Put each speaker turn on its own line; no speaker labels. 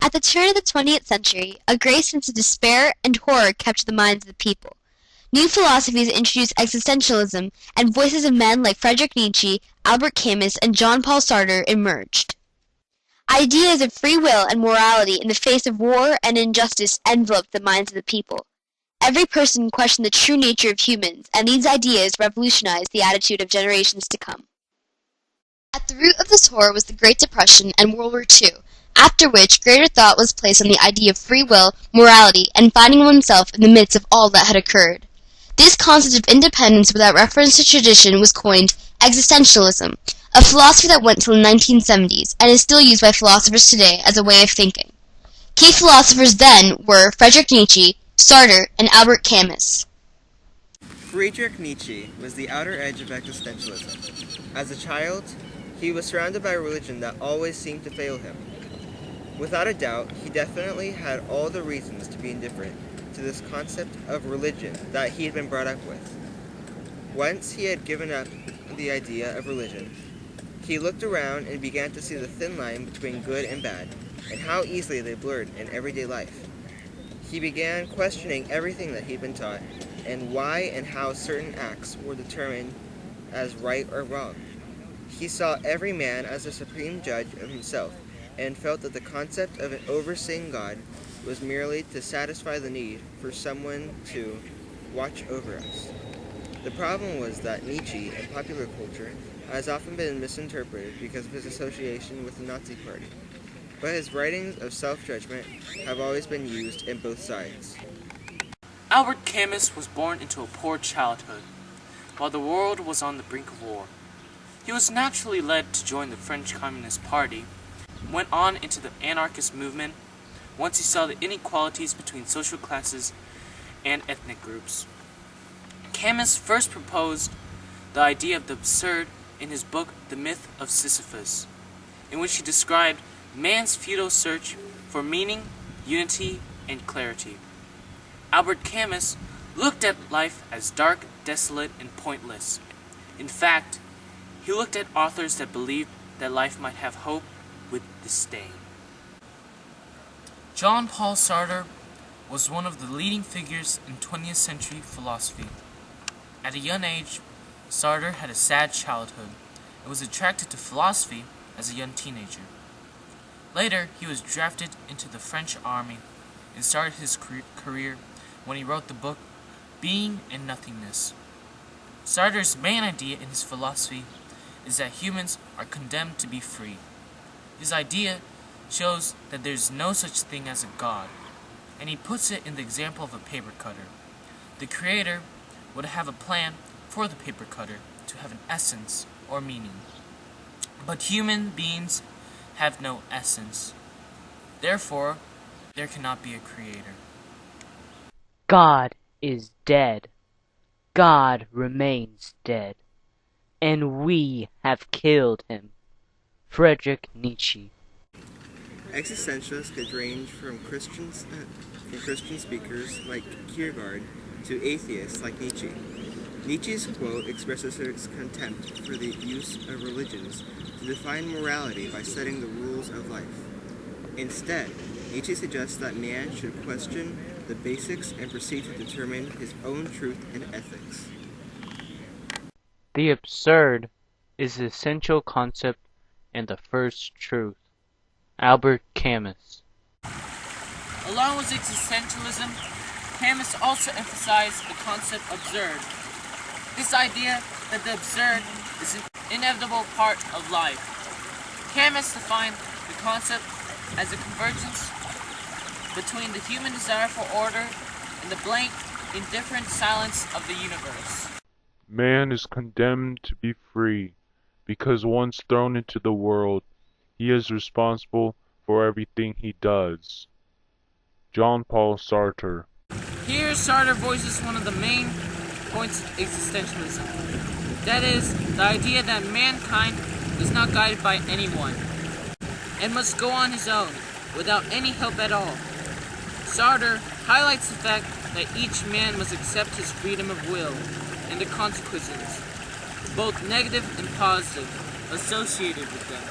At the turn of the 20th century, a great sense of despair and horror kept the minds of the people. New philosophies introduced existentialism, and voices of men like Friedrich Nietzsche, Albert Camus, and Jean-Paul Sartre emerged. Ideas of free will and morality in the face of war and injustice enveloped the minds of the people. Every person questioned the true nature of humans, and these ideas revolutionized the attitude of generations to come. At the root of this horror was the Great Depression and World War II, after which greater thought was placed on the idea of free will, morality, and finding oneself in the midst of all that had occurred. This concept of independence without reference to tradition was coined existentialism, a philosophy that went till the 1970s and is still used by philosophers today as a way of thinking. Key philosophers then were Friedrich Nietzsche, Sartre, and Albert Camus.
Friedrich Nietzsche was the outer edge of existentialism. As a child, he was surrounded by a religion that always seemed to fail him. Without a doubt, he definitely had all the reasons to be indifferent to this concept of religion that he had been brought up with. Once he had given up the idea of religion, he looked around and began to see the thin line between good and bad, and how easily they blurred in everyday life. He began questioning everything that he'd been taught, and why and how certain acts were determined as right or wrong. He saw every man as a supreme judge of himself, and felt that the concept of an overseeing God was merely to satisfy the need for someone to watch over us. The problem was that Nietzsche in popular culture has often been misinterpreted because of his association with the Nazi Party, but his writings of self-judgment have always been used in both sides.
Albert Camus was born into a poor childhood, while the world was on the brink of war. He was naturally led to join the French Communist Party, went on into the anarchist movement once he saw the inequalities between social classes and ethnic groups. Camus first proposed the idea of the absurd in his book The Myth of Sisyphus, in which he described man's futile search for meaning, unity, and clarity. Albert Camus looked at life as dark, desolate, and pointless. In fact, he looked at authors that believed that life might have hope with disdain. Jean-Paul Sartre was one of the leading figures in 20th century philosophy. At a young age, Sartre had a sad childhood and was attracted to philosophy as a young teenager. Later, he was drafted into the French army and started his career when he wrote the book Being and Nothingness. Sartre's main idea in his philosophy is that humans are condemned to be free. His idea shows that there is no such thing as a God, and he puts it in the example of a paper cutter. The creator would have a plan for the paper cutter to have an essence or meaning. But human beings have no essence. Therefore, there cannot be a creator.
God is dead. God remains dead. And we have killed him. Friedrich Nietzsche.
Existentialists could range from Christian speakers like Kierkegaard to atheists like Nietzsche. Nietzsche's quote expresses his contempt for the use of religions to define morality by setting the rules of life. Instead, Nietzsche suggests that man should question the basics and proceed to determine his own truth and ethics.
The absurd is the essential concept and the first truth. Albert Camus.
Along with existentialism, Camus also emphasized the concept absurd. This idea that the absurd is an inevitable part of life. Camus defined the concept as a convergence between the human desire for order and the blank, indifferent silence of the universe.
Man is condemned to be free, because once thrown into the world, he is responsible for everything he does. Jean-Paul Sartre.
Here, Sartre voices one of the main points of existentialism. That is, the idea that mankind is not guided by anyone, and must go on his own, without any help at all. Sartre highlights the fact that each man must accept his freedom of will, and the consequences, both negative and positive, associated with them.